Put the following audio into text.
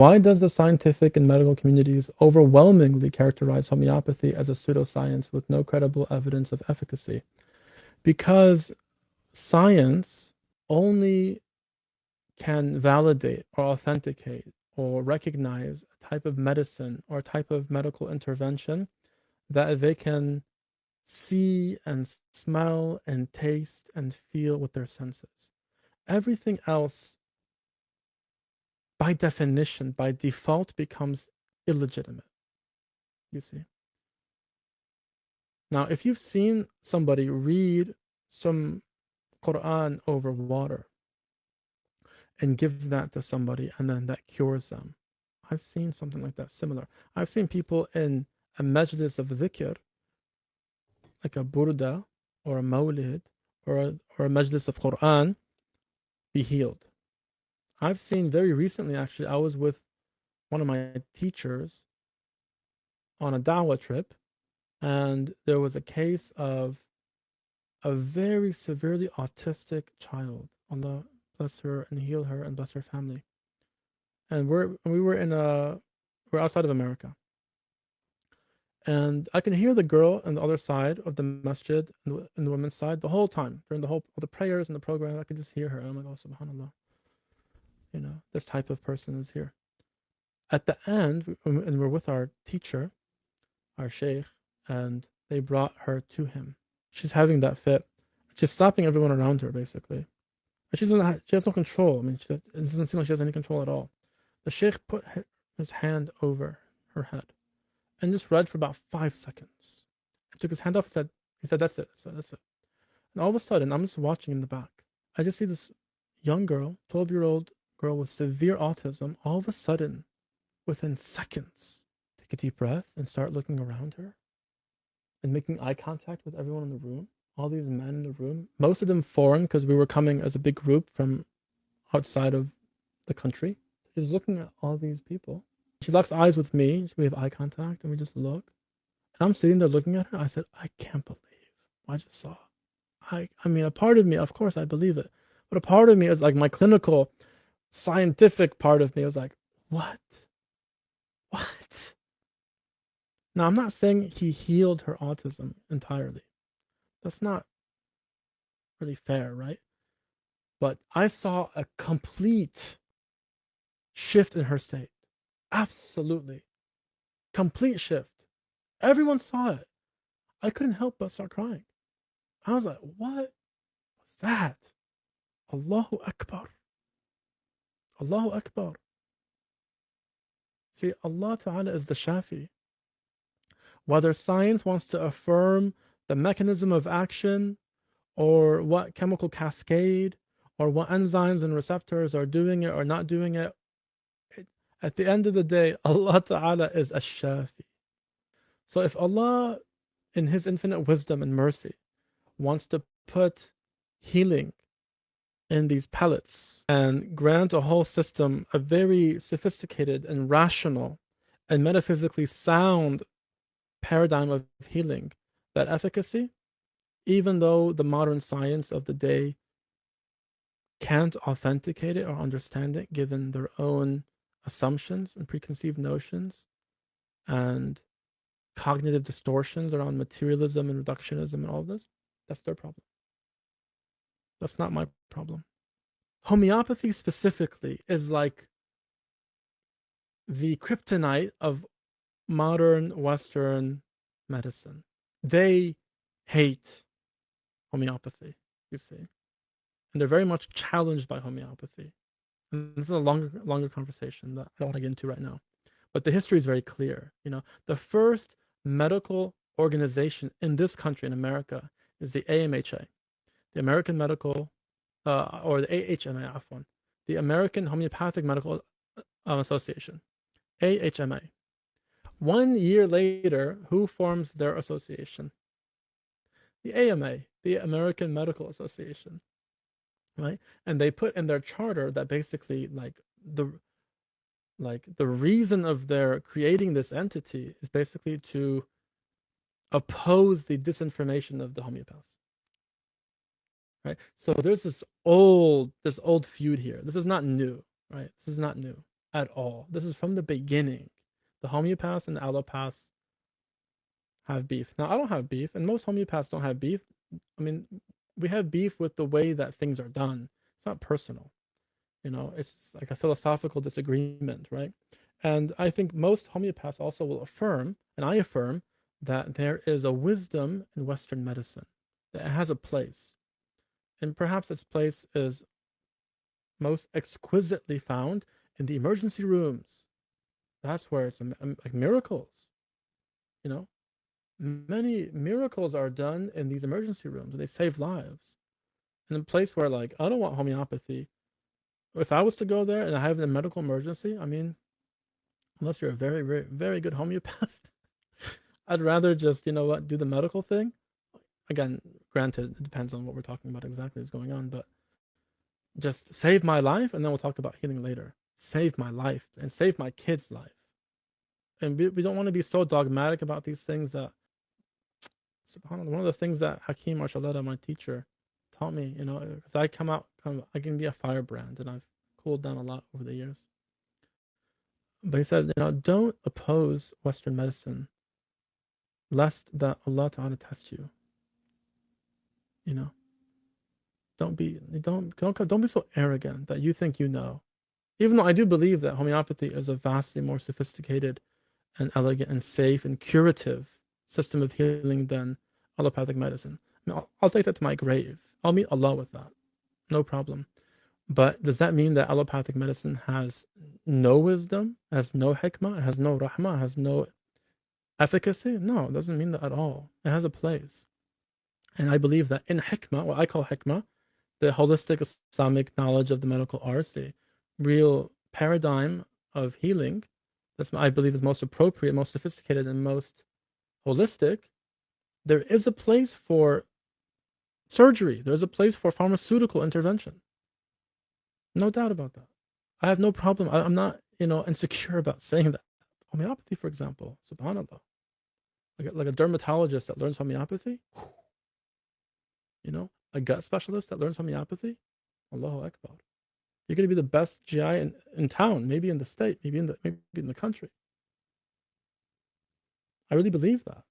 Why does the scientific and medical communities overwhelmingly characterize homeopathy as a pseudoscience with no credible evidence of efficacy? Because science only can validate or authenticate or recognize a type of medicine or a type of medical intervention that they can see and smell and taste and feel with their senses. Everything else, by definition, by default, becomes illegitimate, you see. Now, if you've seen somebody read some Qur'an over water and give that to somebody and then that cures them, I've seen something like that similar. I've seen people in a majlis of dhikr, like a burda or a mawlid or a majlis of Qur'an, be healed. I've seen very recently, actually, I was with one of my teachers on a dawah trip, and there was a case of a very severely autistic child. Allah bless her and heal her and bless her family. And we're outside of America. And I can hear the girl on the other side of the masjid and the women's side the whole time during all the prayers and the program. I could just hear her. I'm like, oh, subhanallah. This type of person is here. At the end, and we're with our teacher, our sheikh, and they brought her to him. She's having that fit. She's slapping everyone around her, basically. She has no control. I mean, it doesn't seem like she has any control at all. The sheikh put his hand over her head and just read for about 5 seconds. He took his hand off and said, that's it. That's it. And all of a sudden, I'm just watching in the back. I just see this young girl, 12-year-old girl with severe autism, all of a sudden, within seconds, take a deep breath and start looking around her and making eye contact with everyone in the room. All these men in the room, most of them foreign because we were coming as a big group from outside of the country. She's looking at all these people. She locks eyes with me. We have eye contact and we just look. And I'm sitting there looking at her. I said, I can't believe what I just saw. I mean, a part of me, of course, I believe it. But a part of me is like my clinical, scientific part of me was like, what? What? Now, I'm not saying he healed her autism entirely. That's not really fair, right? But I saw a complete shift in her state. Absolutely. Complete shift. Everyone saw it. I couldn't help but start crying. I was like, what was that? Allahu Akbar. Allahu Akbar. See, Allah Ta'ala is the Shafi. Whether science wants to affirm the mechanism of action or what chemical cascade or what enzymes and receptors are doing it or not doing it, at the end of the day, Allah Ta'ala is Ash-Shāfī. So if Allah, in His infinite wisdom and mercy, wants to put healing in these pellets and grant a whole system, a very sophisticated and rational and metaphysically sound paradigm of healing, that efficacy, even though the modern science of the day can't authenticate it or understand it given their own assumptions and preconceived notions and cognitive distortions around materialism and reductionism and all of this, that's their problem. That's not my problem. Homeopathy specifically is like the kryptonite of modern Western medicine. They hate homeopathy, you see. And they're very much challenged by homeopathy. And this is a longer conversation that I don't want to get into right now. But the history is very clear. The first medical organization in this country, in America, is the AMHA, the American Medical, or the AHMA, afwan, the American Homeopathic Medical Association, AHMA. 1 year later, who forms their association? The AMA, the American Medical Association, right? And they put in their charter that basically the reason of their creating this entity is basically to oppose the disinformation of the homeopaths. Right? So there's this old feud here. This is not new, right? This is not new. at all. This is from the beginning. The homeopaths and the allopaths have beef. Now, I don't have beef, and most homeopaths don't have beef. I mean, we have beef with the way that things are done. It's not personal. It's like a philosophical disagreement, right? And I think most homeopaths also will affirm, and I affirm, that there is a wisdom in Western medicine, that it has a place. And perhaps its place is most exquisitely found in the emergency rooms. That's where it's like miracles, you know? Many miracles are done in these emergency rooms. They save lives. In a place where, like, I don't want homeopathy. If I was to go there and I have a medical emergency, I mean, unless you're a very, very, very good homeopath, I'd rather just, do the medical thing. Again, granted, it depends on what we're talking about exactly is going on, but just save my life, and then we'll talk about healing later. Save my life and save my kid's life. And we don't want to be so dogmatic about these things that, subhanAllah, one of the things that Hakeem Archuleta, my teacher, taught me, because I I can be a firebrand, and I've cooled down a lot over the years. But he said, don't oppose Western medicine, lest that Allah Ta'ala test you. Don't be so arrogant that you think you know. Even though I do believe that homeopathy is a vastly more sophisticated and elegant and safe and curative system of healing than allopathic medicine. I mean, I'll take that to my grave. I'll meet Allah with that. No problem. But does that mean that allopathic medicine has no wisdom, has no hikmah, has no rahmah, has no efficacy? No, it doesn't mean that at all. It has a place. And I believe that in hikmah, what I call hikmah, the holistic Islamic knowledge of the medical arts, the real paradigm of healing, that's I believe is most appropriate, most sophisticated, and most holistic. There is a place for surgery. There's a place for pharmaceutical intervention. No doubt about that. I have no problem. I'm not, insecure about saying that. Homeopathy, for example, subhanAllah. Like a dermatologist that learns homeopathy, a gut specialist that learns homeopathy, Allahu Akbar. You're going to be the best GI in town, maybe in the state, maybe in the country. I really believe that.